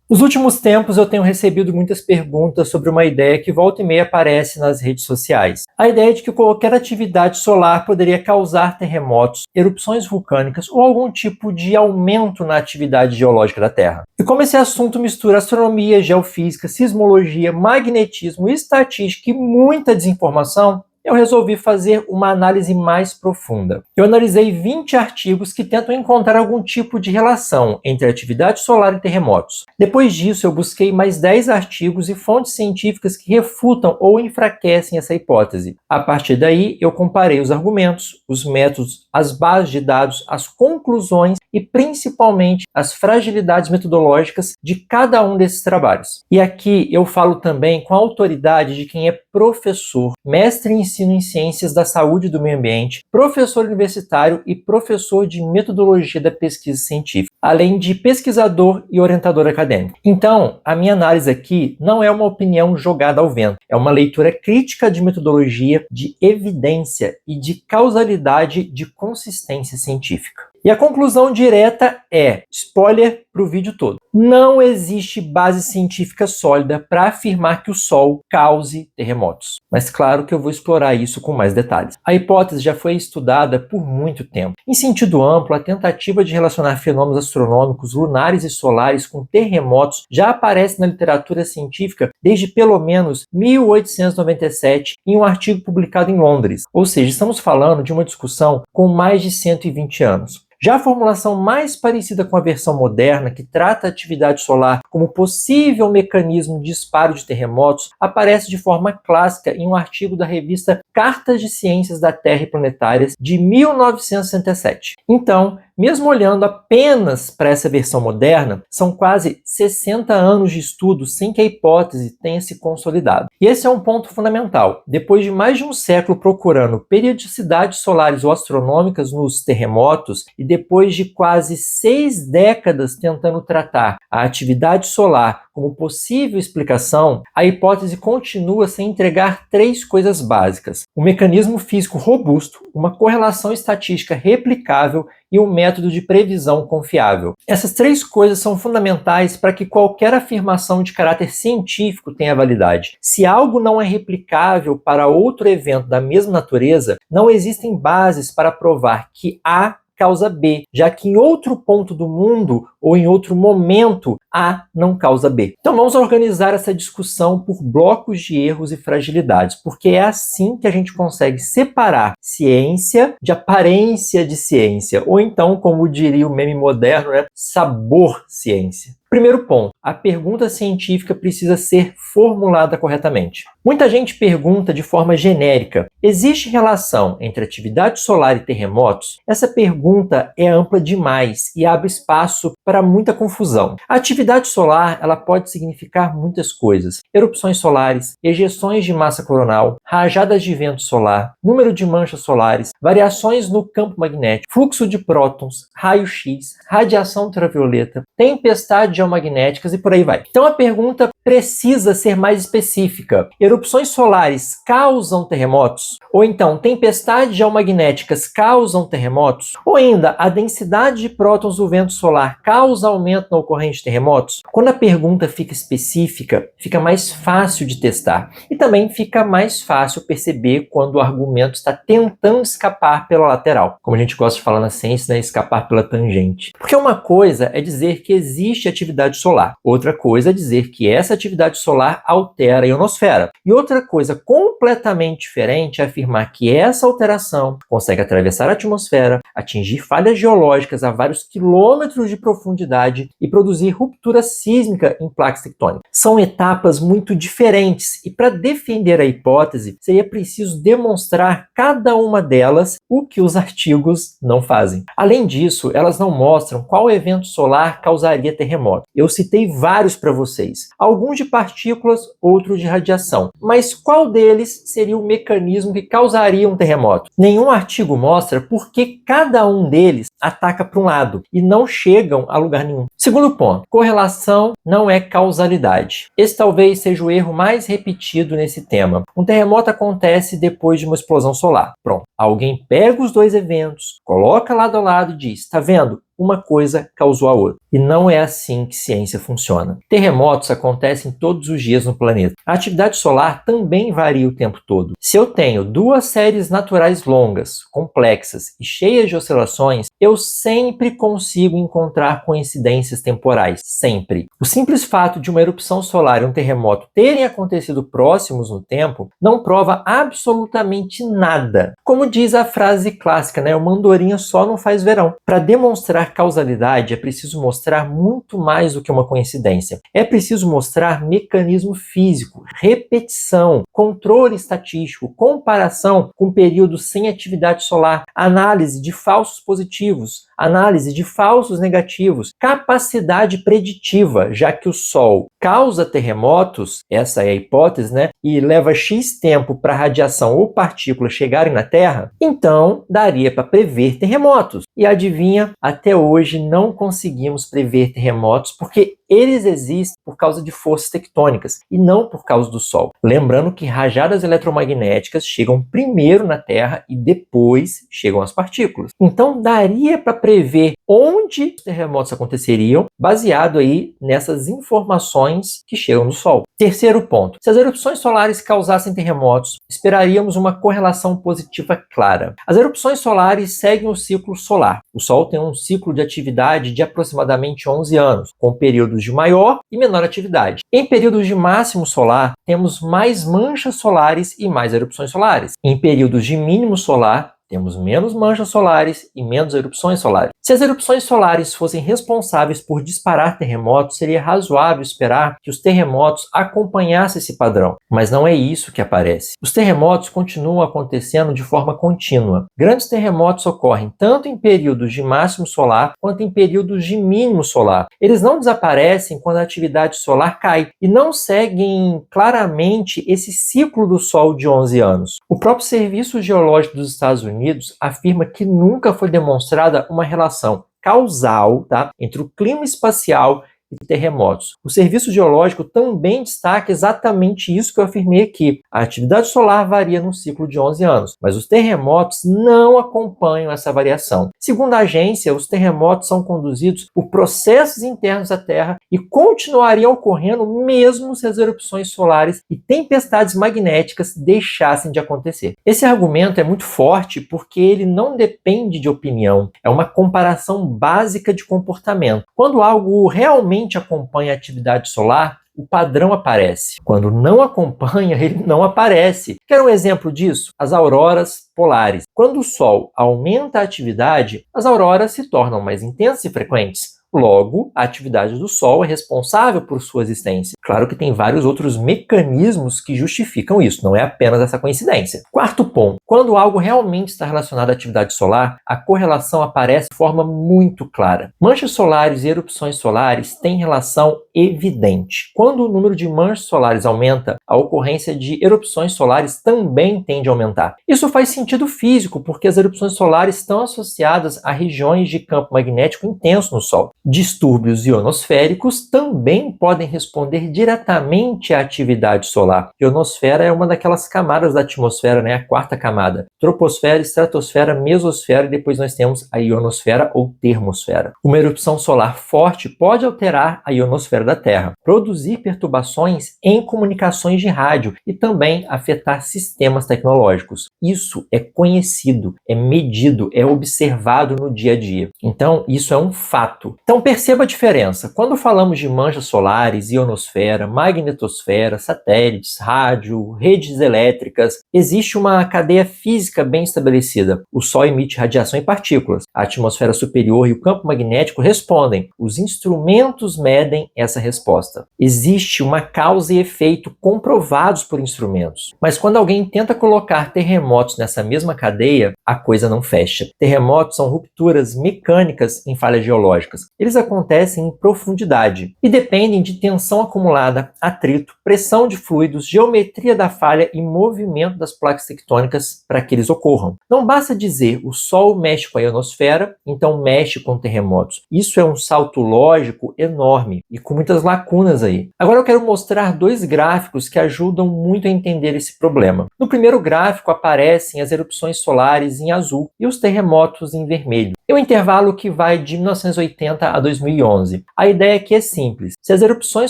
Nos últimos tempos eu tenho recebido muitas perguntas sobre uma ideia que volta e meia aparece nas redes sociais. A ideia de que qualquer atividade solar poderia causar terremotos, erupções vulcânicas ou algum tipo de aumento na atividade geológica da Terra. E como esse assunto mistura astronomia, geofísica, sismologia, magnetismo, estatística e muita desinformação, eu resolvi fazer uma análise mais profunda. Eu analisei 20 artigos que tentam encontrar algum tipo de relação entre atividade solar e terremotos. Depois disso, eu busquei mais 10 artigos e fontes científicas que refutam ou enfraquecem essa hipótese. A partir daí, eu comparei os argumentos, os métodos, as bases de dados, as conclusões e principalmente as fragilidades metodológicas de cada um desses trabalhos. E aqui eu falo também com a autoridade de quem é professor, mestre em ensino em ciências da saúde e do meio ambiente, professor universitário e professor de metodologia da pesquisa científica, além de pesquisador e orientador acadêmico. Então, a minha análise aqui não é uma opinião jogada ao vento, é uma leitura crítica de metodologia, de evidência e de causalidade de consistência científica. E a conclusão direta é, spoiler para o vídeo todo, não existe base científica sólida para afirmar que o Sol cause terremotos. Mas claro que eu vou explorar isso com mais detalhes. A hipótese já foi estudada por muito tempo. Em sentido amplo, a tentativa de relacionar fenômenos astronômicos lunares e solares com terremotos já aparece na literatura científica desde pelo menos 1897 em um artigo publicado em Londres. Ou seja, estamos falando de uma discussão com mais de 120 anos. Já a formulação mais parecida com a versão moderna, que trata a atividade solar como possível mecanismo de disparo de terremotos, aparece de forma clássica em um artigo da revista Cartas de Ciências da Terra e Planetárias, de 1967. Então, mesmo olhando apenas para essa versão moderna, são quase 60 anos de estudo sem que a hipótese tenha se consolidado. E esse é um ponto fundamental. Depois de mais de um século procurando periodicidades solares ou astronômicas nos terremotos, e depois de quase 6 décadas tentando tratar a atividade solar como possível explicação, a hipótese continua sem entregar 3 coisas básicas: um mecanismo físico robusto, uma correlação estatística replicável e um método de previsão confiável. Essas 3 coisas são fundamentais para que qualquer afirmação de caráter científico tenha validade. Se algo não é replicável para outro evento da mesma natureza, não existem bases para provar que A causa B, já que em outro ponto do mundo ou em outro momento A não causa B. Então vamos organizar essa discussão por blocos de erros e fragilidades, porque é assim que a gente consegue separar ciência de aparência de ciência, ou então, como diria o meme moderno, sabor ciência. Primeiro ponto, a pergunta científica precisa ser formulada corretamente. Muita gente pergunta de forma genérica: existe relação entre atividade solar e terremotos? Essa pergunta é ampla demais e abre espaço para muita confusão. A atividade solar, ela pode significar muitas coisas: erupções solares, ejeções de massa coronal, rajadas de vento solar, número de manchas solares, variações no campo magnético, fluxo de prótons, raio-x, radiação ultravioleta, tempestades geomagnéticas e por aí vai. Então a pergunta precisa ser mais específica. Erupções solares causam terremotos? Ou então, tempestades geomagnéticas causam terremotos? Ou ainda, a densidade de prótons do vento solar causa aumento na ocorrência de terremotos? Quando a pergunta fica específica, fica mais fácil de testar. E também fica mais fácil perceber quando o argumento está tentando escapar pela lateral. Como a gente gosta de falar na ciência, escapar pela tangente. Porque uma coisa é dizer que existe atividade solar. Outra coisa é dizer que essa atividade solar altera a ionosfera. E outra coisa completamente diferente é afirmar que essa alteração consegue atravessar a atmosfera, atingir falhas geológicas a vários quilômetros de profundidade e produzir ruptura sísmica em placas tectônicas. São etapas muito diferentes e para defender a hipótese seria preciso demonstrar cada uma delas, o que os artigos não fazem. Além disso, elas não mostram qual evento solar causaria terremoto. Eu citei vários para vocês, alguns de partículas, outros de radiação. Mas qual deles seria o mecanismo que causaria um terremoto? Nenhum artigo mostra por que cada um deles ataca para um lado e não chegam a lugar nenhum. Segundo ponto, correlação não é causalidade. Esse talvez seja o erro mais repetido nesse tema. Um terremoto acontece depois de uma explosão solar. Pronto. Alguém pega os 2 eventos, coloca lado a lado e diz: tá vendo? uma coisa causou a outra. E não é assim que ciência funciona. Terremotos acontecem todos os dias no planeta. A atividade solar também varia o tempo todo. Se eu tenho duas séries naturais longas, complexas e cheias de oscilações, eu sempre consigo encontrar coincidências temporais. Sempre. O simples fato de uma erupção solar e um terremoto terem acontecido próximos no tempo não prova absolutamente nada. Como diz a frase clássica, né? Uma andorinha só não faz verão. Para demonstrar causalidade, é preciso mostrar muito mais do que uma coincidência. É preciso mostrar mecanismo físico, repetição, controle estatístico, comparação com períodos sem atividade solar, análise de falsos positivos, análise de falsos negativos, capacidade preditiva, já que o Sol causa terremotos, essa é a hipótese, né? E leva X tempo para a radiação ou partículas chegarem na Terra, então daria para prever terremotos. E adivinha, até hoje não conseguimos prever terremotos porque eles existem por causa de forças tectônicas e não por causa do Sol. Lembrando que rajadas eletromagnéticas chegam primeiro na Terra e depois chegam as partículas. Então daria para prever onde os terremotos aconteceriam, baseado aí nessas informações que chegam do Sol. Terceiro ponto. Se as erupções solares causassem terremotos, esperaríamos uma correlação positiva clara. As erupções solares seguem o ciclo solar. O Sol tem um ciclo de atividade de aproximadamente 11 anos, com períodos de maior e menor atividade. Em períodos de máximo solar, temos mais manchas solares e mais erupções solares. Em períodos de mínimo solar, temos menos manchas solares e menos erupções solares. Se as erupções solares fossem responsáveis por disparar terremotos, seria razoável esperar que os terremotos acompanhassem esse padrão, mas não é isso que aparece. Os terremotos continuam acontecendo de forma contínua. Grandes terremotos ocorrem tanto em períodos de máximo solar quanto em períodos de mínimo solar. Eles não desaparecem quando a atividade solar cai e não seguem claramente esse ciclo do Sol de 11 anos. O próprio Serviço Geológico dos Estados Unidos afirma que nunca foi demonstrada uma relação causal, tá, entre o clima espacial e terremotos. O Serviço Geológico também destaca exatamente isso que eu afirmei aqui. A atividade solar varia num ciclo de 11 anos, mas os terremotos não acompanham essa variação. Segundo a agência, os terremotos são conduzidos por processos internos da Terra e continuariam ocorrendo mesmo se as erupções solares e tempestades magnéticas deixassem de acontecer. Esse argumento é muito forte porque ele não depende de opinião, é uma comparação básica de comportamento. Quando algo realmente acompanha a atividade solar, o padrão aparece. Quando não acompanha, ele não aparece. Quer um exemplo disso? As auroras polares. Quando o Sol aumenta a atividade, as auroras se tornam mais intensas e frequentes. Logo, a atividade do Sol é responsável por sua existência. Claro que tem vários outros mecanismos que justificam isso, não é apenas essa coincidência. Quarto ponto, quando algo realmente está relacionado à atividade solar, a correlação aparece de forma muito clara. Manchas solares e erupções solares têm relação evidente. Quando o número de manchas solares aumenta, a ocorrência de erupções solares também tende a aumentar. Isso faz sentido físico, porque as erupções solares estão associadas a regiões de campo magnético intenso no Sol. Distúrbios ionosféricos também podem responder diretamente à atividade solar. A ionosfera é uma daquelas camadas da atmosfera, né? A quarta camada. Troposfera, estratosfera, mesosfera e depois nós temos a ionosfera ou termosfera. Uma erupção solar forte pode alterar a ionosfera da Terra, produzir perturbações em comunicações de rádio e também afetar sistemas tecnológicos. Isso é conhecido, é medido, é observado no dia a dia. Então, isso é um fato. Então perceba a diferença. Quando falamos de manchas solares, ionosfera, magnetosfera, satélites, rádio, redes elétricas, existe uma cadeia física bem estabelecida. O Sol emite radiação e partículas. A atmosfera superior e o campo magnético respondem. Os instrumentos medem essa resposta. Existe uma causa e efeito comprovados por instrumentos. Mas quando alguém tenta colocar terremotos nessa mesma cadeia, a coisa não fecha. Terremotos são rupturas mecânicas em falhas geológicas. Eles acontecem em profundidade e dependem de tensão acumulada, atrito, pressão de fluidos, geometria da falha e movimento das placas tectônicas para que eles ocorram. Não basta dizer o Sol mexe com a ionosfera, então mexe com terremotos. Isso é um salto lógico enorme e com muitas lacunas aí. Agora eu quero mostrar dois gráficos que ajudam muito a entender esse problema. No primeiro gráfico aparecem as erupções solares em azul e os terremotos em vermelho. Tem um intervalo que vai de 1980 a 2011. A ideia aqui é simples. Se as erupções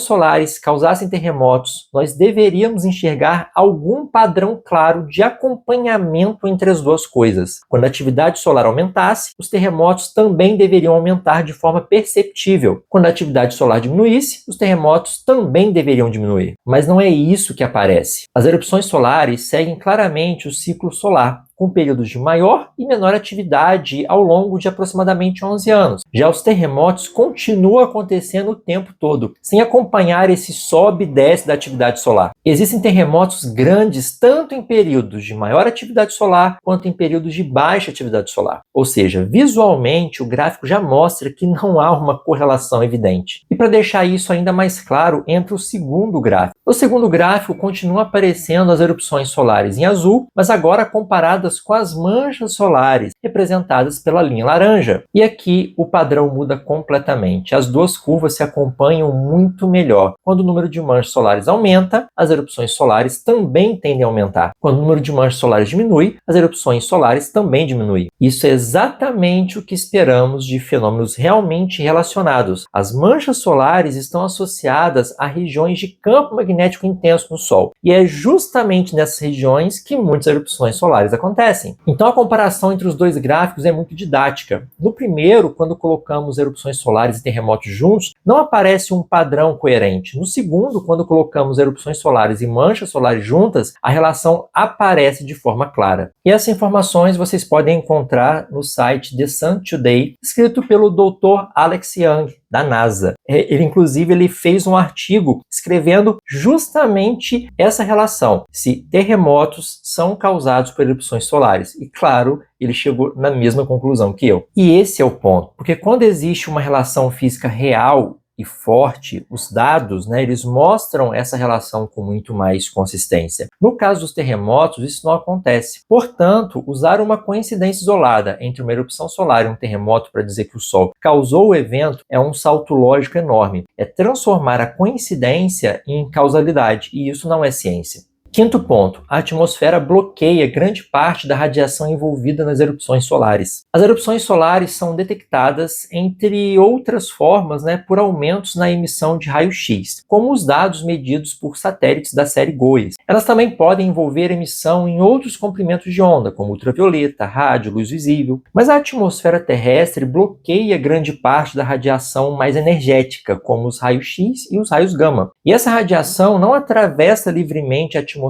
solares causassem terremotos, nós deveríamos enxergar algum padrão claro de acompanhamento entre as duas coisas. Quando a atividade solar aumentasse, os terremotos também deveriam aumentar de forma perceptível. Quando a atividade solar diminuísse, os terremotos também deveriam diminuir. Mas não é isso que aparece. As erupções solares seguem claramente o ciclo solar, com períodos de maior e menor atividade ao longo de aproximadamente 11 anos. Já os terremotos continuam acontecendo o tempo todo, sem acompanhar esse sobe e desce da atividade solar. Existem terremotos grandes tanto em períodos de maior atividade solar quanto em períodos de baixa atividade solar. Ou seja, visualmente o gráfico já mostra que não há uma correlação evidente. E para deixar isso ainda mais claro, entra o segundo gráfico. No segundo gráfico continuam aparecendo as erupções solares em azul, mas agora comparadas com as manchas solares, representadas pela linha laranja. E aqui o padrão muda completamente. As duas curvas se acompanham muito melhor. Quando o número de manchas solares aumenta, as erupções solares também tendem a aumentar. Quando o número de manchas solares diminui, as erupções solares também diminuem. Isso é exatamente o que esperamos de fenômenos realmente relacionados. As manchas solares estão associadas a regiões de campo magnético intenso no Sol. E é justamente nessas regiões que muitas erupções solares acontecem. Então a comparação entre os dois gráficos é muito didática. No primeiro, quando colocamos erupções solares e terremotos juntos, não aparece um padrão coerente. No segundo, quando colocamos erupções solares e manchas solares juntas, a relação aparece de forma clara. E essas informações vocês podem encontrar no site The Sun Today, escrito pelo Dr. Alex Young, da NASA. Ele fez um artigo escrevendo justamente essa relação, se terremotos são causados por erupções solares. E claro, ele chegou na mesma conclusão que eu. E esse é o ponto, porque quando existe uma relação física real e forte, os dados, eles mostram essa relação com muito mais consistência. No caso dos terremotos, isso não acontece. Portanto, usar uma coincidência isolada entre uma erupção solar e um terremoto para dizer que o Sol causou o evento é um salto lógico enorme. É transformar a coincidência em causalidade, e isso não é ciência. Quinto ponto, a atmosfera bloqueia grande parte da radiação envolvida nas erupções solares. As erupções solares são detectadas, entre outras formas, por aumentos na emissão de raio-x, como os dados medidos por satélites da série GOES. Elas também podem envolver emissão em outros comprimentos de onda, como ultravioleta, rádio, luz visível. Mas a atmosfera terrestre bloqueia grande parte da radiação mais energética, como os raios-x e os raios gama. E essa radiação não atravessa livremente a atmosfera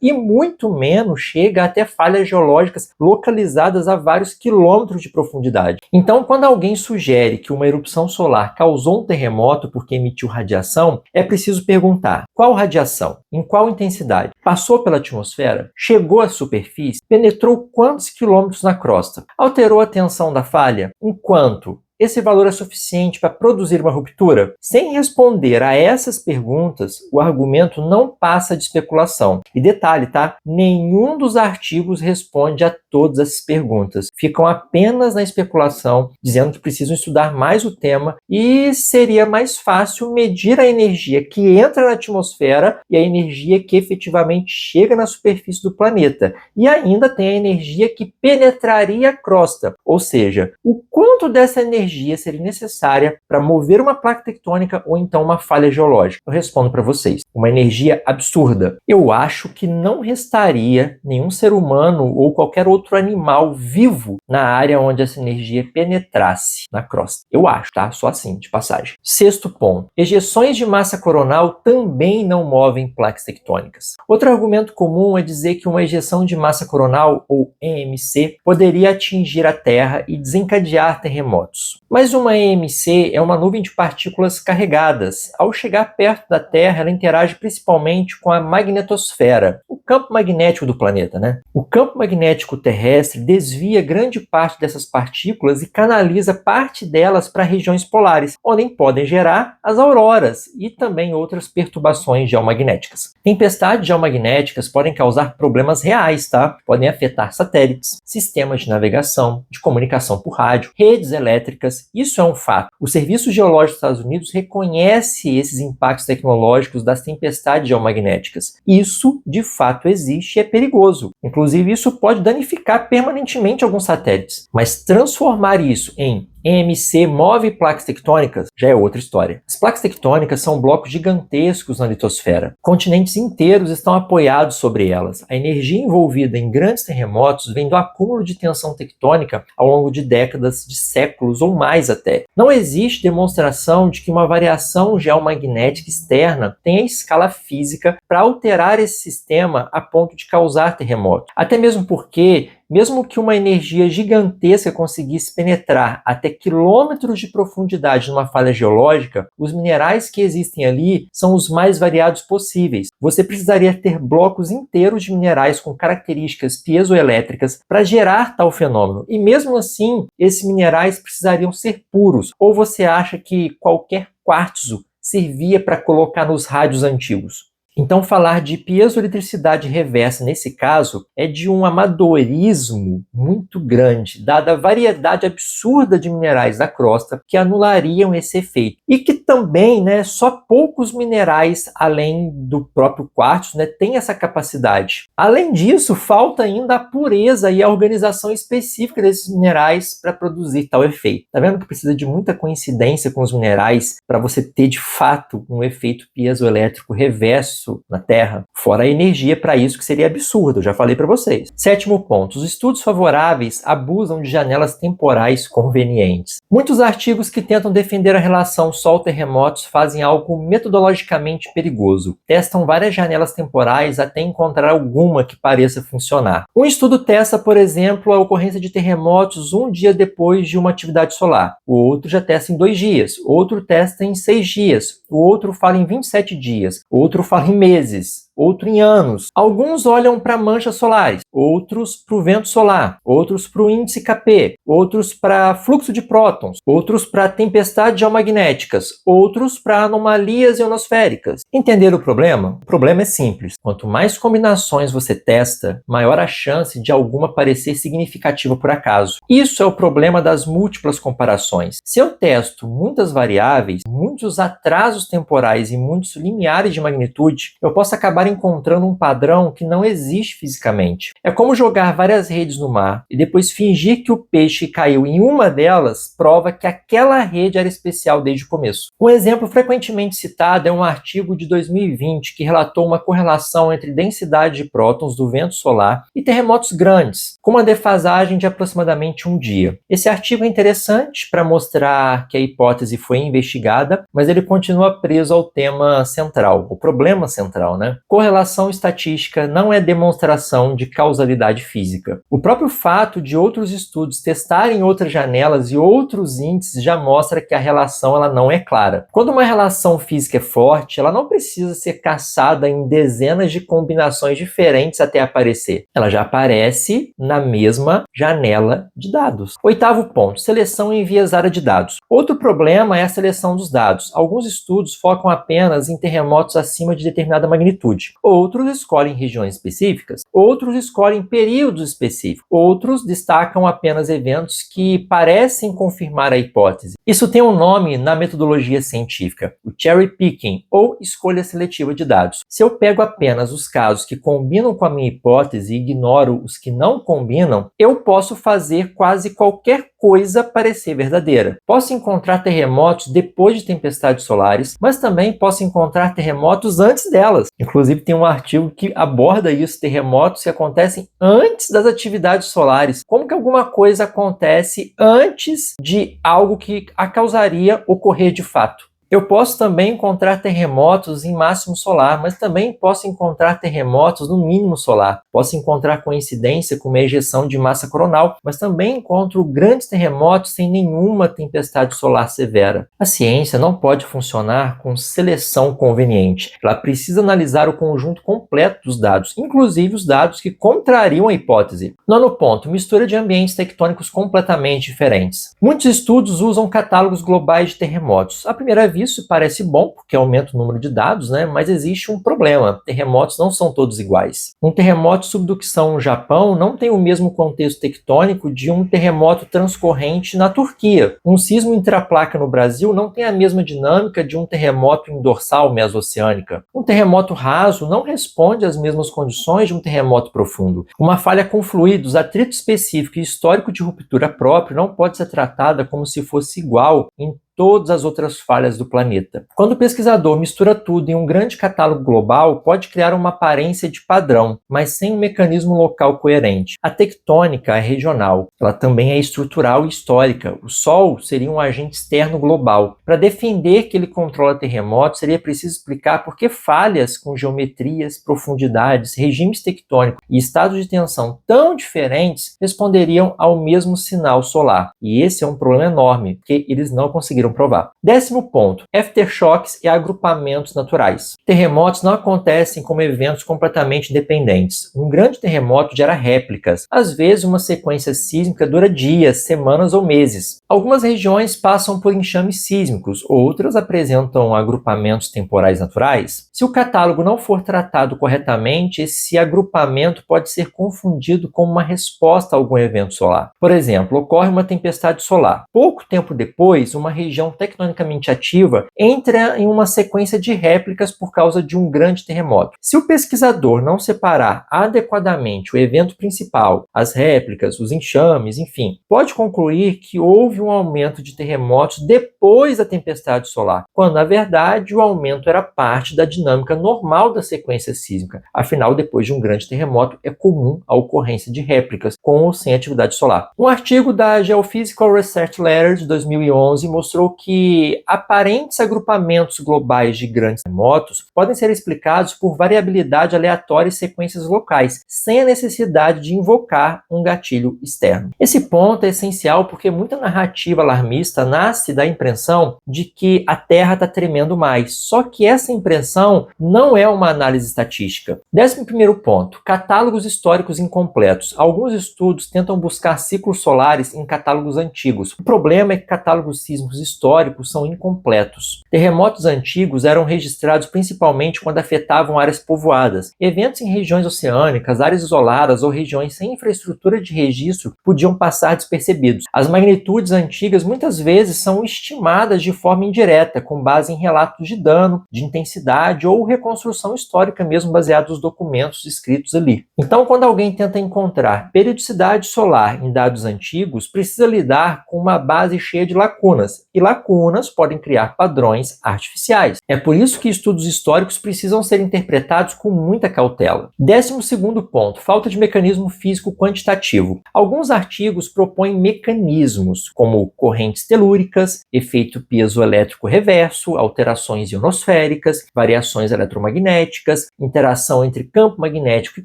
e muito menos chega até falhas geológicas localizadas a vários quilômetros de profundidade. Então, quando alguém sugere que uma erupção solar causou um terremoto porque emitiu radiação, é preciso perguntar: qual radiação? Em qual intensidade? Passou pela atmosfera? Chegou à superfície? Penetrou quantos quilômetros na crosta? Alterou a tensão da falha? Em quanto? Esse valor é suficiente para produzir uma ruptura? Sem responder a essas perguntas, o argumento não passa de especulação. E detalhe, tá? Nenhum dos artigos responde a todas essas perguntas. Ficam apenas na especulação, dizendo que precisam estudar mais o tema e seria mais fácil medir a energia que entra na atmosfera e a energia que efetivamente chega na superfície do planeta. E ainda tem a energia que penetraria a crosta, ou seja, o quanto dessa energia seria necessária para mover uma placa tectônica ou então uma falha geológica? Eu respondo para vocês: uma energia absurda. Eu acho que não restaria nenhum ser humano ou qualquer outro animal vivo na área onde essa energia penetrasse na crosta. Eu acho, tá? Só assim, de passagem. Sexto ponto. Ejeções de massa coronal também não movem placas tectônicas. Outro argumento comum é dizer que uma ejeção de massa coronal, ou EMC, poderia atingir a Terra e desencadear terremotos. Mas uma EMC é uma nuvem de partículas carregadas. Ao chegar perto da Terra, ela interage principalmente com a magnetosfera, o campo magnético do planeta, O campo magnético terrestre desvia grande parte dessas partículas e canaliza parte delas para regiões polares, onde podem gerar as auroras e também outras perturbações geomagnéticas. Tempestades geomagnéticas podem causar problemas reais, tá? Podem afetar satélites, sistemas de navegação, de comunicação por rádio, redes elétricas doença. Isso é um fato. O Serviço Geológico dos Estados Unidos reconhece esses impactos tecnológicos das tempestades geomagnéticas. Isso, de fato, existe e é perigoso. Inclusive, isso pode danificar permanentemente alguns satélites. Mas transformar isso em EMC move placas tectônicas já é outra história. As placas tectônicas são blocos gigantescos na litosfera. Continentes inteiros estão apoiados sobre elas. A energia envolvida em grandes terremotos vem do acúmulo de tensão tectônica ao longo de décadas, de séculos ou mais até. Não existe demonstração de que uma variação geomagnética externa tenha escala física para alterar esse sistema a ponto de causar terremoto. Até mesmo porque mesmo que uma energia gigantesca conseguisse penetrar até quilômetros de profundidade numa falha geológica, os minerais que existem ali são os mais variados possíveis. Você precisaria ter blocos inteiros de minerais com características piezoelétricas para gerar tal fenômeno. E mesmo assim, esses minerais precisariam ser puros. Ou você acha que qualquer quartzo servia para colocar nos rádios antigos? Então, falar de piezoeletricidade reversa nesse caso é de um amadorismo muito grande, dada a variedade absurda de minerais da crosta que anulariam esse efeito. E que também, só poucos minerais, além do próprio quartzo, têm essa capacidade. Além disso, falta ainda a pureza e a organização específica desses minerais para produzir tal efeito. Tá vendo que precisa de muita coincidência com os minerais para você ter, de fato, um efeito piezoelétrico reverso na Terra, fora a energia para isso, que seria absurdo, eu já falei para vocês. Sétimo ponto, os estudos favoráveis abusam de janelas temporais convenientes. Muitos artigos que tentam defender a relação Sol-terremotos fazem algo metodologicamente perigoso. Testam várias janelas temporais até encontrar alguma que pareça funcionar. Um estudo testa, por exemplo, a ocorrência de terremotos um dia depois de uma atividade solar. O outro já testa em 2 dias, outro testa em 6 dias, o outro fala em 27 dias, outro fala em meses, outro em anos. Alguns olham para manchas solares, outros para o vento solar, outros para o índice Kp, outros para fluxo de prótons, outros para tempestades geomagnéticas, outros para anomalias ionosféricas. Entender o problema? O problema é simples. Quanto mais combinações você testa, maior a chance de alguma parecer significativa por acaso. Isso é o problema das múltiplas comparações. Se eu testo muitas variáveis, muitos atrasos temporais e muitos limiares de magnitude, eu posso acabar encontrando um padrão que não existe fisicamente. É como jogar várias redes no mar e depois fingir que o peixe caiu em uma delas prova que aquela rede era especial desde o começo. Um exemplo frequentemente citado é um artigo de 2020 que relatou uma correlação entre densidade de prótons do vento solar e terremotos grandes, com uma defasagem de aproximadamente um dia. Esse artigo é interessante para mostrar que a hipótese foi investigada, mas ele continua preso ao tema central, o problema central, Correlação estatística não é demonstração de causalidade física. O próprio fato de outros estudos testarem outras janelas e outros índices já mostra que a relação ela não é clara. Quando uma relação física é forte, ela não precisa ser caçada em dezenas de combinações diferentes até aparecer. Ela já aparece na mesma janela de dados. Oitavo ponto, seleção enviesada de dados. Outro problema é a seleção dos dados. Alguns estudos focam apenas em terremotos acima de determinada magnitude. Outros escolhem regiões específicas, outros escolhem períodos específicos, outros destacam apenas eventos que parecem confirmar a hipótese. Isso tem um nome na metodologia científica, o cherry picking, ou escolha seletiva de dados. Se eu pego apenas os casos que combinam com a minha hipótese e ignoro os que não combinam, eu posso fazer quase qualquer coisa parecer verdadeira. Posso encontrar terremotos depois de tempestades solares, mas também posso encontrar terremotos antes delas. Inclusive tem um artigo que aborda isso, terremotos que acontecem antes das atividades solares. Como que alguma coisa acontece antes de algo que a causaria ocorrer de fato? Eu posso também encontrar terremotos em máximo solar, mas também posso encontrar terremotos no mínimo solar. Posso encontrar coincidência com uma ejeção de massa coronal, mas também encontro grandes terremotos sem nenhuma tempestade solar severa. A ciência não pode funcionar com seleção conveniente. Ela precisa analisar o conjunto completo dos dados, inclusive os dados que contrariam a hipótese. Nono ponto, mistura de ambientes tectônicos completamente diferentes. Muitos estudos usam catálogos globais de terremotos. À primeira vista, visto, parece bom, porque aumenta o número de dados, né? Mas existe um problema. Terremotos não são todos iguais. Um terremoto de subducção no Japão não tem o mesmo contexto tectônico de um terremoto transcorrente na Turquia. Um sismo intraplaca no Brasil não tem a mesma dinâmica de um terremoto em dorsal mesoceânica. Um terremoto raso não responde às mesmas condições de um terremoto profundo. Uma falha com fluidos, atrito específico e histórico de ruptura próprio não pode ser tratada como se fosse igual em todas as outras falhas do planeta. Quando o pesquisador mistura tudo em um grande catálogo global, pode criar uma aparência de padrão, mas sem um mecanismo local coerente. A tectônica é regional, ela também é estrutural e histórica. O Sol seria um agente externo global. Para defender que ele controla terremotos, seria preciso explicar por que falhas com geometrias, profundidades, regimes tectônicos e estados de tensão tão diferentes responderiam ao mesmo sinal solar. E esse é um problema enorme, porque eles não conseguiram provar. 10º ponto, aftershocks e agrupamentos naturais. Terremotos não acontecem como eventos completamente independentes. Um grande terremoto gera réplicas. Às vezes, uma sequência sísmica dura dias, semanas ou meses. Algumas regiões passam por enxames sísmicos, outras apresentam agrupamentos temporais naturais. Se o catálogo não for tratado corretamente, esse agrupamento pode ser confundido com uma resposta a algum evento solar. Por exemplo, ocorre uma tempestade solar. Pouco tempo depois, uma região tectonicamente ativa entra em uma sequência de réplicas por causa de um grande terremoto. Se o pesquisador não separar adequadamente o evento principal, as réplicas, os enxames, enfim, pode concluir que houve um aumento de terremotos depois da tempestade solar, quando na verdade o aumento era parte da dinâmica normal da sequência sísmica. Afinal, depois de um grande terremoto, é comum a ocorrência de réplicas com ou sem atividade solar. Um artigo da Geophysical Research Letter de 2011 mostrou que aparentes agrupamentos globais de grandes terremotos podem ser explicados por variabilidade aleatória e sequências locais, sem a necessidade de invocar um gatilho externo. Esse ponto é essencial porque muita narrativa alarmista nasce da impressão de que a Terra está tremendo mais, só que essa impressão não é uma análise estatística. 11º ponto, catálogos históricos incompletos. Alguns estudos tentam buscar ciclos solares em catálogos antigos. O problema é que catálogos sísmicos históricos são incompletos. Terremotos antigos eram registrados principalmente quando afetavam áreas povoadas. Eventos em regiões oceânicas, áreas isoladas ou regiões sem infraestrutura de registro podiam passar despercebidos. As magnitudes antigas muitas vezes são estimadas de forma indireta, com base em relatos de dano, de intensidade ou reconstrução histórica mesmo baseados nos documentos escritos ali. Então, quando alguém tenta encontrar periodicidade solar em dados antigos, precisa lidar com uma base cheia de lacunas, e lacunas podem criar padrões artificiais. É por isso que estudos históricos precisam ser interpretados com muita cautela. 12º ponto, falta de mecanismo físico quantitativo. Alguns artigos propõem mecanismos, como correntes telúricas, efeito piezoelétrico reverso, alterações ionosféricas, variações eletromagnéticas, interação entre campo magnético e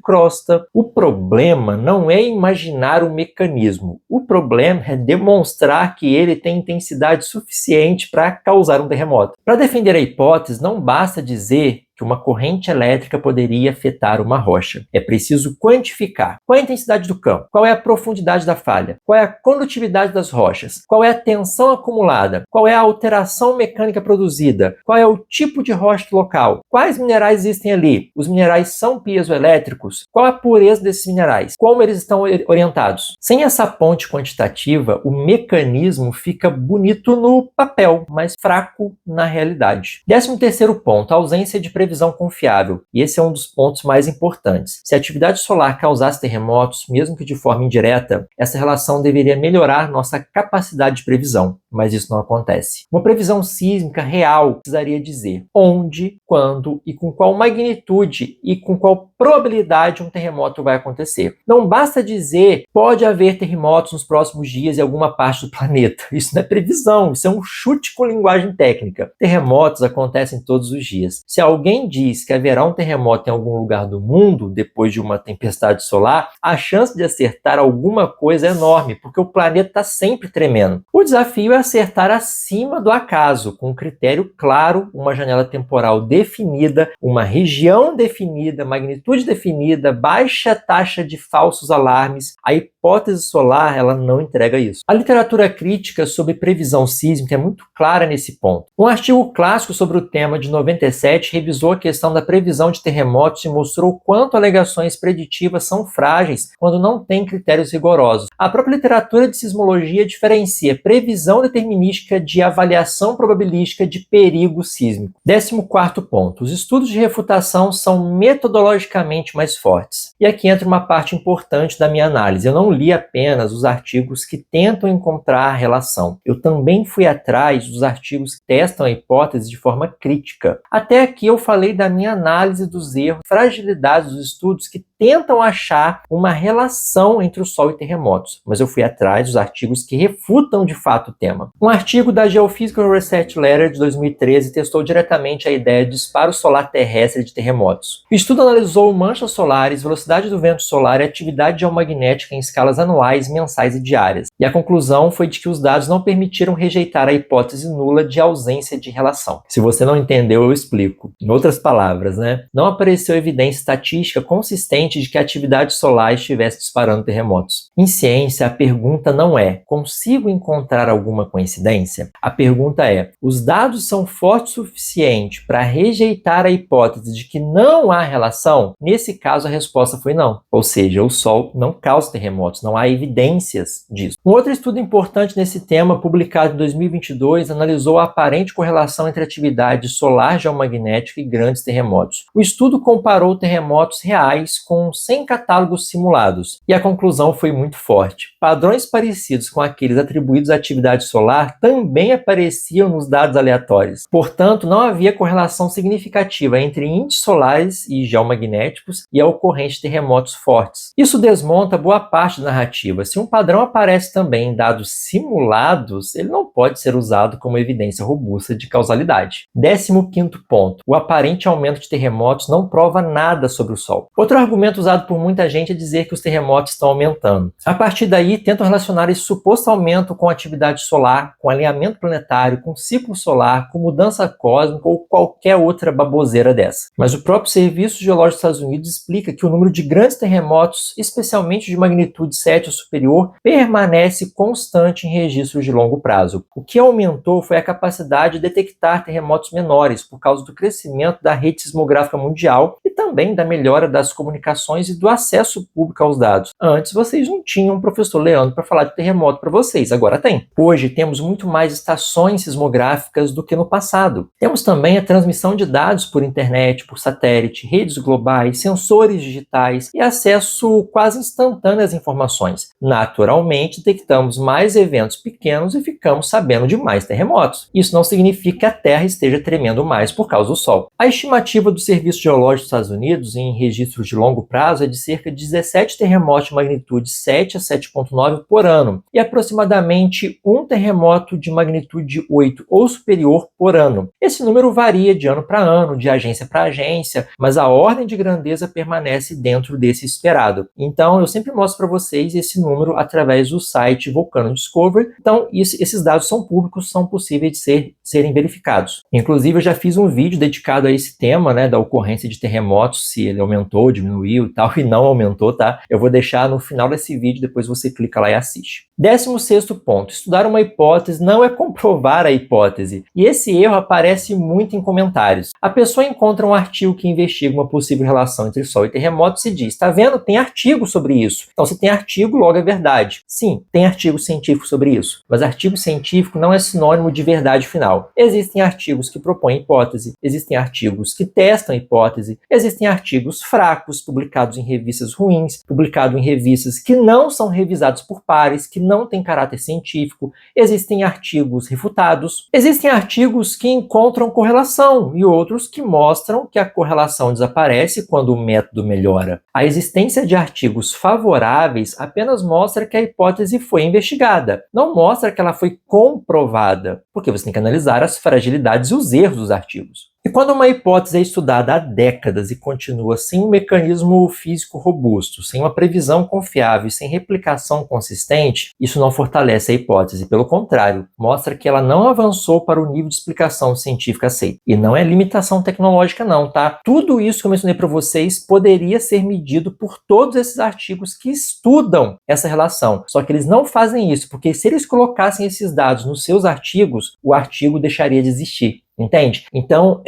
crosta. O problema não é imaginar o mecanismo. O problema é demonstrar que ele tem intensidade suficiente para causar um terremoto. Para defender a hipótese, não basta dizer que uma corrente elétrica poderia afetar uma rocha. É preciso quantificar. Qual é a intensidade do campo? Qual é a profundidade da falha? Qual é a condutividade das rochas? Qual é a tensão acumulada? Qual é a alteração mecânica produzida? Qual é o tipo de rocha local? Quais minerais existem ali? Os minerais são piezoelétricos? Qual a pureza desses minerais? Como eles estão orientados? Sem essa ponte quantitativa, o mecanismo fica bonito no papel, mas fraco na realidade. 13º ponto, a ausência de previsão confiável, e esse é um dos pontos mais importantes. Se a atividade solar causasse terremotos, mesmo que de forma indireta, essa relação deveria melhorar nossa capacidade de previsão, mas isso não acontece. Uma previsão sísmica real precisaria dizer onde, quando e com qual magnitude e com qual probabilidade um terremoto vai acontecer. Não basta dizer pode haver terremotos nos próximos dias em alguma parte do planeta. Isso não é previsão, isso é um chute com linguagem técnica. Terremotos acontecem todos os dias. Se alguém diz que haverá um terremoto em algum lugar do mundo depois de uma tempestade solar, a chance de acertar alguma coisa é enorme, porque o planeta está sempre tremendo. O desafio é acertar acima do acaso, com um critério claro, uma janela temporal definida, uma região definida, magnitude magnitude definida, baixa taxa de falsos alarmes, a hipótese solar ela não entrega isso. A literatura crítica sobre previsão sísmica é muito clara nesse ponto. Um artigo clássico sobre o tema de 97 revisou a questão da previsão de terremotos e mostrou o quanto alegações preditivas são frágeis quando não tem critérios rigorosos. A própria literatura de sismologia diferencia previsão determinística de avaliação probabilística de perigo sísmico. 14º ponto. Os estudos de refutação são metodologicamente mais fortes. E aqui entra uma parte importante da minha análise. Eu não li apenas os artigos que tentam encontrar a relação. Eu também fui atrás dos artigos que testam a hipótese de forma crítica. Até aqui eu falei da minha análise dos erros, fragilidades dos estudos que tentam achar uma relação entre o Sol e terremotos, mas eu fui atrás dos artigos que refutam de fato o tema. Um artigo da Geophysical Research Letter de 2013 testou diretamente a ideia de disparo solar terrestre de terremotos. O estudo analisou manchas solares, velocidade do vento solar e atividade geomagnética em escalas anuais, mensais e diárias. E a conclusão foi de que os dados não permitiram rejeitar a hipótese nula de ausência de relação. Se você não entendeu, eu explico. Em outras palavras, não apareceu evidência estatística consistente de que a atividade solar estivesse disparando terremotos. Em ciência, a pergunta não é: consigo encontrar alguma coincidência? A pergunta é: os dados são fortes o suficiente para rejeitar a hipótese de que não há relação? Nesse caso, a resposta foi não. Ou seja, o Sol não causa terremotos, não há evidências disso. Um outro estudo importante nesse tema, publicado em 2022, analisou a aparente correlação entre atividade solar geomagnética e grandes terremotos. O estudo comparou terremotos reais com 100 catálogos simulados, e a conclusão foi muito forte. Padrões parecidos com aqueles atribuídos à atividade solar também apareciam nos dados aleatórios. Portanto, não havia correlação significativa entre índices solares e geomagnéticos e a ocorrência de terremotos fortes. Isso desmonta boa parte da narrativa. Se um padrão aparece também em dados simulados, ele não pode ser usado como evidência robusta de causalidade. 15º ponto. O aparente aumento de terremotos não prova nada sobre o Sol. Outro argumento usado por muita gente é dizer que os terremotos estão aumentando. A partir daí, tentam relacionar esse suposto aumento com atividade solar, com alinhamento planetário, com ciclo solar, com mudança cósmica ou qualquer outra baboseira dessa. Mas o próprio Serviço Geológico dos Estados Unidos explica que o número de grandes terremotos, especialmente de magnitude 7 ou superior, permanece constante em registros de longo prazo. O que aumentou foi a capacidade de detectar terremotos menores por causa do crescimento da rede sismográfica mundial e também da melhora das comunicações e do acesso público aos dados. Antes, vocês não tinham um professor Leandro para falar de terremoto para vocês, agora tem. Hoje, temos muito mais estações sismográficas do que no passado. Temos também a transmissão de dados por internet, por satélite, redes globais, sensores digitais e acesso quase instantâneo às informações. Naturalmente, detectamos mais eventos pequenos e ficamos sabendo de mais terremotos. Isso não significa que a Terra esteja tremendo mais por causa do Sol. A estimativa do Serviço Geológico dos Estados Unidos em registros de longo prazo é de cerca de 17 terremotos de magnitude 7 a 7,9 por ano e aproximadamente um terremoto de magnitude 8 ou superior por ano. Esse número varia de ano para ano, de agência para agência, mas a ordem de grandeza permanece dentro desse esperado. Então, eu sempre mostro para vocês esse número através do site Volcano Discovery. Então, esses dados são públicos, são possíveis de serem verificados. Inclusive, eu já fiz um vídeo dedicado a esse tema, da ocorrência de terremotos, se ele aumentou, diminuiu e tal, e não aumentou, tá? Eu vou deixar no final desse vídeo, depois você clica lá e assiste. 16º ponto. Estudar uma hipótese não é comprovar a hipótese. E esse erro aparece muito em comentários. A pessoa encontra um artigo que investiga uma possível relação entre Sol e terremotos e diz: tá vendo? Tem artigo sobre isso. Então, se tem artigo, logo é verdade. Sim, tem artigo científico sobre isso. Mas artigo científico não é sinônimo de verdade final. Existem artigos que propõem hipótese, existem artigos que testam hipótese, existem artigos fracos, publicados em revistas ruins, publicados em revistas que não são revisados por pares, que não têm caráter científico, existem artigos refutados, existem artigos que encontram correlação e outros que mostram que a correlação desaparece quando o método melhora. A existência de artigos favoráveis apenas mostra que a hipótese foi investigada, não mostra que ela foi comprovada, porque você tem que analisar as fragilidades e os erros dos artigos. E quando uma hipótese é estudada há décadas e continua sem um mecanismo físico robusto, sem uma previsão confiável e sem replicação consistente, isso não fortalece a hipótese. Pelo contrário, mostra que ela não avançou para o nível de explicação científica aceita. E não é limitação tecnológica não, tá? Tudo isso que eu mencionei para vocês poderia ser medido por todos esses artigos que estudam essa relação. Só que eles não fazem isso, porque se eles colocassem esses dados nos seus artigos, o artigo deixaria de existir. Entende? Então,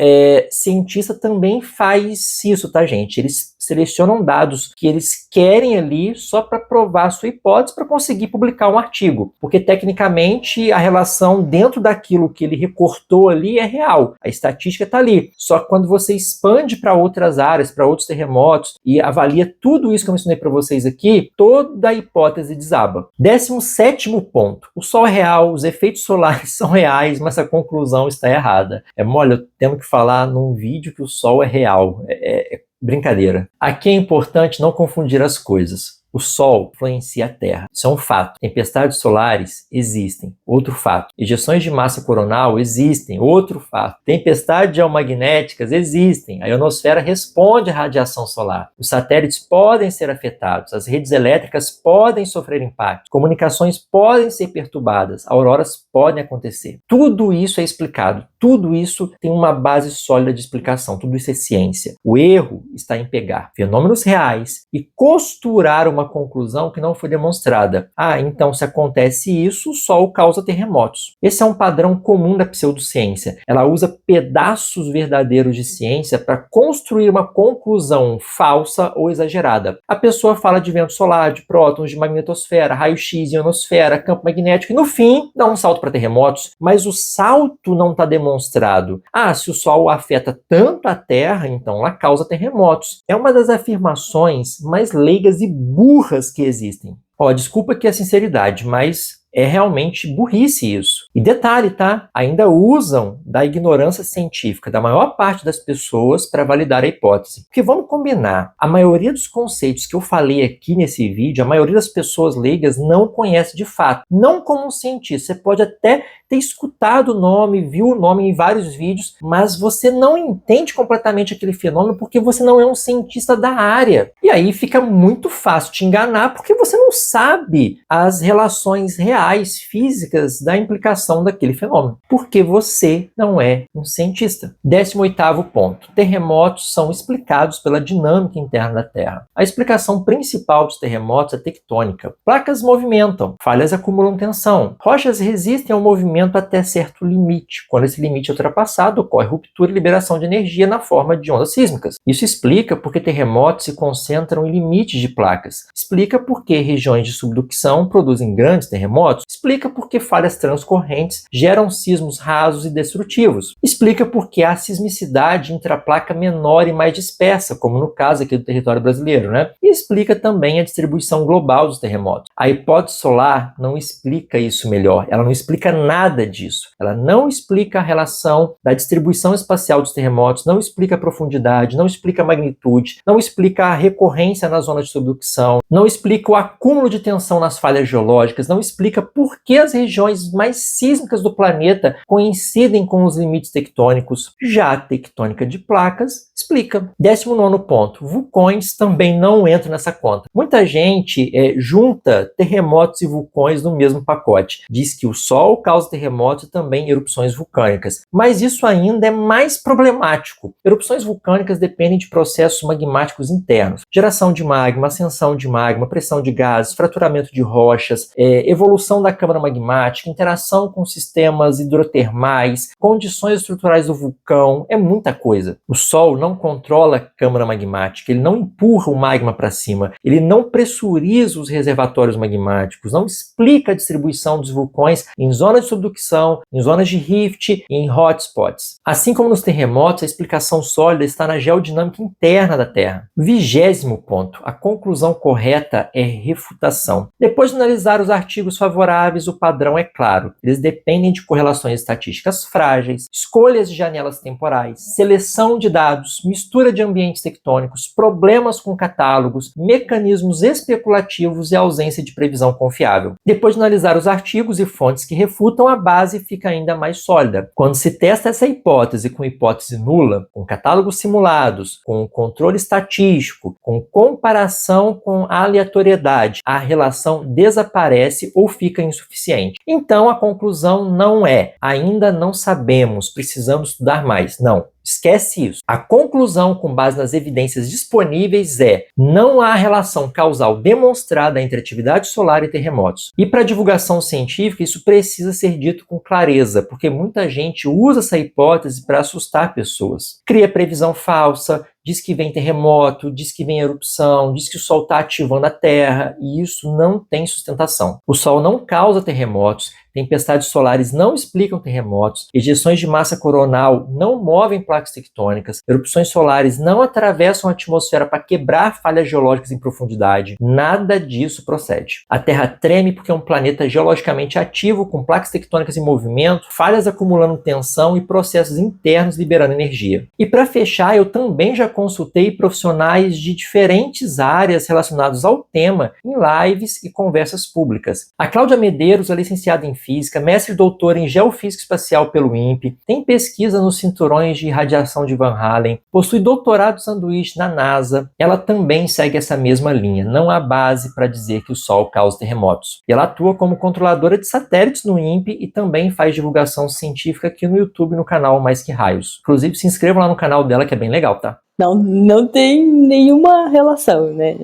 cientista também faz isso, tá, gente? Eles selecionam dados que eles querem ali só para provar a sua hipótese para conseguir publicar um artigo. Porque, tecnicamente, a relação dentro daquilo que ele recortou ali é real. A estatística está ali. Só que quando você expande para outras áreas, para outros terremotos e avalia tudo isso que eu mencionei para vocês aqui, toda a hipótese desaba. 17º ponto. O Sol é real, os efeitos solares são reais, mas a conclusão está errada. É mole, eu tenho que falar num vídeo que o Sol é real. É brincadeira. Aqui é importante não confundir as coisas. O Sol influencia a Terra. Isso é um fato. Tempestades solares existem. Outro fato. Ejeções de massa coronal existem. Outro fato. Tempestades geomagnéticas existem. A ionosfera responde à radiação solar. Os satélites podem ser afetados. As redes elétricas podem sofrer impacto. Comunicações podem ser perturbadas. Auroras podem acontecer. Tudo isso é explicado. Tudo isso tem uma base sólida de explicação. Tudo isso é ciência. O erro está em pegar fenômenos reais e costurar uma conclusão que não foi demonstrada. Então se acontece isso, o Sol causa terremotos. Esse é um padrão comum da pseudociência. Ela usa pedaços verdadeiros de ciência para construir uma conclusão falsa ou exagerada. A pessoa fala de vento solar, de prótons, de magnetosfera, raio-x, ionosfera, campo magnético e no fim dá um salto para terremotos, mas o salto não está demonstrado. Se o Sol afeta tanto a Terra, então ela causa terremotos. É uma das afirmações mais leigas e burras que existem. Desculpa aqui a sinceridade, mas é realmente burrice isso. E detalhe, tá? Ainda usam da ignorância científica da maior parte das pessoas para validar a hipótese. Porque vamos combinar, a maioria dos conceitos que eu falei aqui nesse vídeo, a maioria das pessoas leigas não conhece de fato. Não como um cientista. Você pode até ter escutado o nome, viu o nome em vários vídeos, mas você não entende completamente aquele fenômeno porque você não é um cientista da área. E aí fica muito fácil te enganar porque você não sabe as relações reais, físicas da implicação daquele fenômeno, porque você não é um cientista. 18º ponto. Terremotos são explicados pela dinâmica interna da Terra. A explicação principal dos terremotos é tectônica. Placas movimentam, falhas acumulam tensão, rochas resistem ao movimento até certo limite. Quando esse limite é ultrapassado, ocorre ruptura e liberação de energia na forma de ondas sísmicas. Isso explica porque terremotos se concentram em limites de placas. Explica porque regiões de subducção produzem grandes terremotos. Explica porque falhas transcorrentes geram sismos rasos e destrutivos. Explica porque há sismicidade intraplaca menor e mais dispersa, como no caso aqui do território brasileiro, né? E explica também a distribuição global dos terremotos. A hipótese solar não explica isso melhor. Ela não explica nada disso. Ela não explica a relação da distribuição espacial dos terremotos, não explica a profundidade, não explica a magnitude, não explica a recorrência na zona de subducção, não explica o acúmulo de tensão nas falhas geológicas, não explica por que as regiões mais sísmicas do planeta coincidem com os limites tectônicos. Já a tectônica de placas explica. 19º ponto. Vulcões também não entram nessa conta. Muita gente junta terremotos e vulcões no mesmo pacote. Diz que o Sol causa terremotos e também erupções vulcânicas. Mas isso ainda é mais problemático. Erupções vulcânicas dependem de processos magmáticos internos. Geração de magma, ascensão de magma, pressão de gases, fraturamento de rochas, evolução da câmara magmática, interação com sistemas hidrotermais, condições estruturais do vulcão, é muita coisa. O Sol não controla a câmara magmática, ele não empurra o magma para cima, ele não pressuriza os reservatórios magmáticos, não explica a distribuição dos vulcões em zonas de subducção, em zonas de rift e em hotspots. Assim como nos terremotos, a explicação sólida está na geodinâmica interna da Terra. 20º ponto. A conclusão correta é refutar computação. Depois de analisar os artigos favoráveis, o padrão é claro. Eles dependem de correlações estatísticas frágeis, escolhas de janelas temporais, seleção de dados, mistura de ambientes tectônicos, problemas com catálogos, mecanismos especulativos e ausência de previsão confiável. Depois de analisar os artigos e fontes que refutam, a base fica ainda mais sólida. Quando se testa essa hipótese com hipótese nula, com catálogos simulados, com controle estatístico, com comparação com aleatoriedade, a relação desaparece ou fica insuficiente. Então a conclusão não é: ainda não sabemos, precisamos estudar mais. Não. Esquece isso. A conclusão, com base nas evidências disponíveis, é: não há relação causal demonstrada entre atividade solar e terremotos. E para a divulgação científica, isso precisa ser dito com clareza, porque muita gente usa essa hipótese para assustar pessoas. Cria previsão falsa, diz que vem terremoto, diz que vem erupção, diz que o Sol está ativando a Terra, e isso não tem sustentação. O Sol não causa terremotos, tempestades solares não explicam terremotos, ejeções de massa coronal não movem placas tectônicas, erupções solares não atravessam a atmosfera para quebrar falhas geológicas em profundidade. Nada disso procede. A Terra treme porque é um planeta geologicamente ativo, com placas tectônicas em movimento, falhas acumulando tensão e processos internos liberando energia. E para fechar, eu também já consultei profissionais de diferentes áreas relacionadas ao tema em lives e conversas públicas. A Cláudia Medeiros é licenciada em Física, mestre e doutora em Geofísica Espacial pelo INPE, tem pesquisa nos cinturões de radiação de Van Allen, possui doutorado sanduíche na NASA. Ela também segue essa mesma linha. Não há base para dizer que o Sol causa terremotos. E ela atua como controladora de satélites no INPE e também faz divulgação científica aqui no YouTube, no canal Mais Que Raios. Inclusive, se inscrevam lá no canal dela, que é bem legal, tá? Não tem nenhuma relação, né?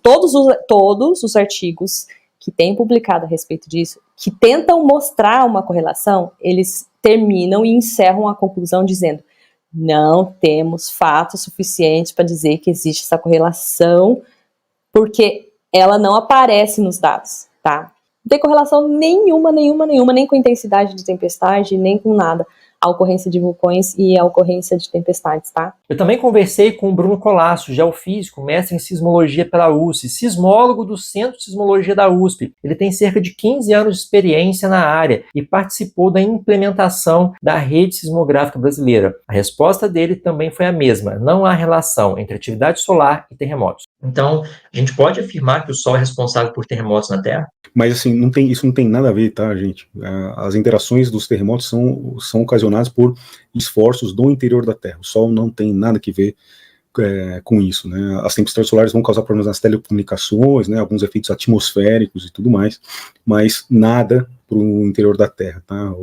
Todos os artigos que têm publicado a respeito disso, que tentam mostrar uma correlação, eles terminam e encerram a conclusão dizendo: não temos fatos suficientes para dizer que existe essa correlação, porque ela não aparece nos dados, tá? Não tem correlação nenhuma, nem com intensidade de tempestade, nem com nada. A ocorrência de vulcões e a ocorrência de tempestades, tá? Eu também conversei com o Bruno Colasso, geofísico, mestre em sismologia pela USP, sismólogo do Centro de Sismologia da USP. Ele tem cerca de 15 anos de experiência na área e participou da implementação da rede sismográfica brasileira. A resposta dele também foi a mesma: não há relação entre atividade solar e terremotos. Então, a gente pode afirmar que o Sol é responsável por terremotos na Terra? Mas assim, isso não tem nada a ver, tá, gente? As interações dos terremotos são ocasionadas por esforços do interior da Terra. O Sol não tem nada que ver com isso, né? As tempestades solares vão causar problemas nas telecomunicações, né? Alguns efeitos atmosféricos e tudo mais, mas nada para o interior da Terra, tá?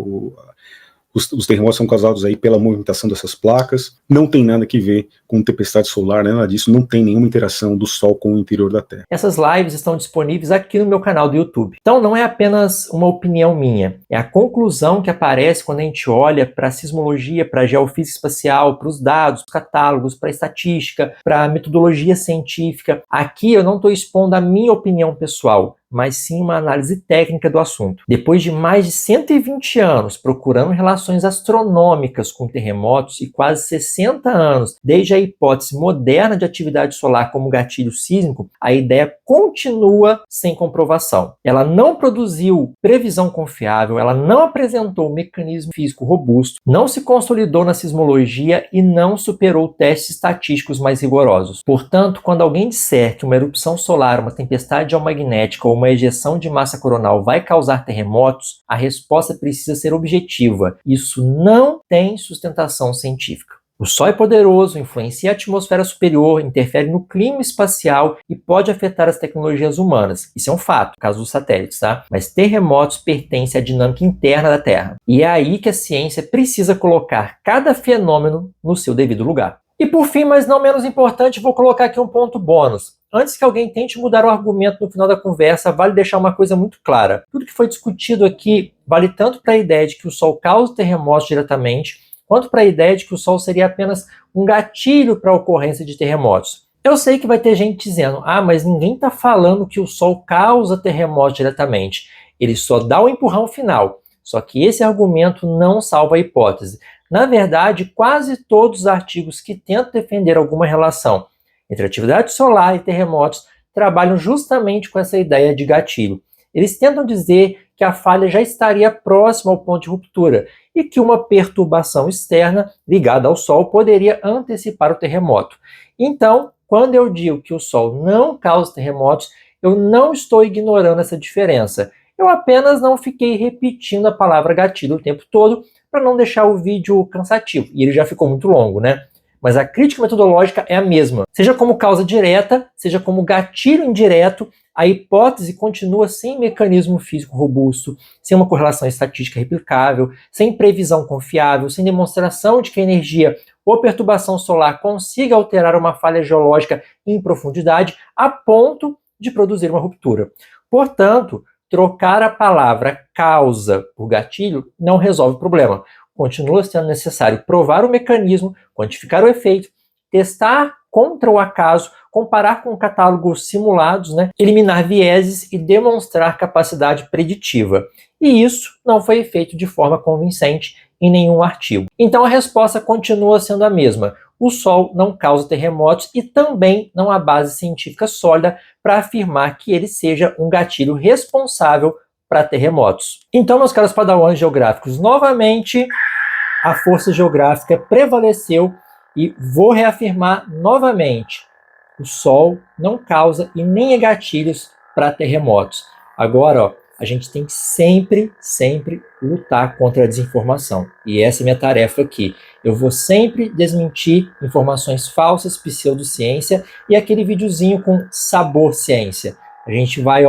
Os terremotos são causados aí pela movimentação dessas placas, não tem nada que ver com tempestade solar, nada disso, não tem nenhuma interação do Sol com o interior da Terra. Essas lives estão disponíveis aqui no meu canal do YouTube. Então não é apenas uma opinião minha, é a conclusão que aparece quando a gente olha para a sismologia, para a geofísica espacial, para os dados, para os catálogos, para a estatística, para a metodologia científica. Aqui eu não estou expondo a minha opinião pessoal, mas sim uma análise técnica do assunto. Depois de mais de 120 anos procurando relações astronômicas com terremotos e quase 60 anos desde a hipótese moderna de atividade solar como gatilho sísmico, a ideia continua sem comprovação. Ela não produziu previsão confiável, ela não apresentou um mecanismo físico robusto, não se consolidou na sismologia e não superou testes estatísticos mais rigorosos. Portanto, quando alguém disser que uma erupção solar, uma tempestade geomagnética ou uma ejeção de massa coronal vai causar terremotos, a resposta precisa ser objetiva. Isso não tem sustentação científica. O Sol é poderoso, influencia a atmosfera superior, interfere no clima espacial e pode afetar as tecnologias humanas. Isso é um fato, no caso dos satélites, tá? Mas terremotos pertencem à dinâmica interna da Terra. E é aí que a ciência precisa colocar cada fenômeno no seu devido lugar. E por fim, mas não menos importante, vou colocar aqui um ponto bônus. Antes que alguém tente mudar o argumento no final da conversa, vale deixar uma coisa muito clara. Tudo que foi discutido aqui vale tanto para a ideia de que o Sol causa terremotos diretamente, quanto para a ideia de que o Sol seria apenas um gatilho para a ocorrência de terremotos. Eu sei que vai ter gente dizendo: mas ninguém está falando que o Sol causa terremotos diretamente. Ele só dá o empurrão final. Só que esse argumento não salva a hipótese. Na verdade, quase todos os artigos que tentam defender alguma relação entre atividade solar e terremotos trabalham justamente com essa ideia de gatilho. Eles tentam dizer que a falha já estaria próxima ao ponto de ruptura e que uma perturbação externa ligada ao Sol poderia antecipar o terremoto. Então, quando eu digo que o Sol não causa terremotos, eu não estou ignorando essa diferença. Eu apenas não fiquei repetindo a palavra gatilho o tempo todo para não deixar o vídeo cansativo. E ele já ficou muito longo, né? Mas a crítica metodológica é a mesma. Seja como causa direta, seja como gatilho indireto, a hipótese continua sem mecanismo físico robusto, sem uma correlação estatística replicável, sem previsão confiável, sem demonstração de que a energia ou perturbação solar consiga alterar uma falha geológica em profundidade a ponto de produzir uma ruptura. Portanto, trocar a palavra causa por gatilho não resolve o problema. Continua sendo necessário provar o mecanismo, quantificar o efeito, testar contra o acaso, comparar com catálogos simulados, eliminar vieses e demonstrar capacidade preditiva. E isso não foi feito de forma convincente em nenhum artigo. Então a resposta continua sendo a mesma. O Sol não causa terremotos e também não há base científica sólida para afirmar que ele seja um gatilho responsável para terremotos. Então, meus caros padawans geográficos, novamente a força geográfica prevaleceu e vou reafirmar novamente: o Sol não causa e nem é gatilhos para terremotos. Agora, a gente tem que sempre lutar contra a desinformação. E essa é a minha tarefa aqui. Eu vou sempre desmentir informações falsas, pseudociência e aquele videozinho com sabor ciência. A gente vai,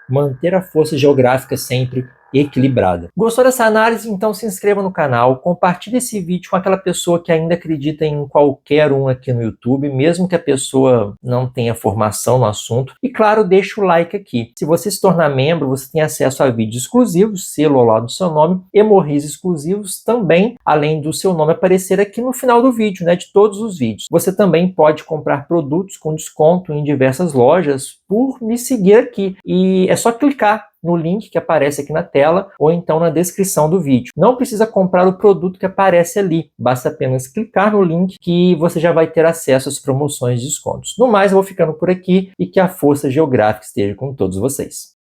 manter a força geográfica sempre equilibrada. Gostou dessa análise? Então se inscreva no canal, compartilhe esse vídeo com aquela pessoa que ainda acredita em qualquer um aqui no YouTube, mesmo que a pessoa não tenha formação no assunto. E claro, deixa o like aqui. Se você se tornar membro, você tem acesso a vídeos exclusivos, selo ao lado do seu nome, emojis exclusivos também, além do seu nome aparecer aqui no final do vídeo, de todos os vídeos. Você também pode comprar produtos com desconto em diversas lojas por me seguir aqui. E é só clicar no link que aparece aqui na tela ou então na descrição do vídeo. Não precisa comprar o produto que aparece ali, basta apenas clicar no link que você já vai ter acesso às promoções e descontos. No mais, eu vou ficando por aqui e que a força geográfica esteja com todos vocês.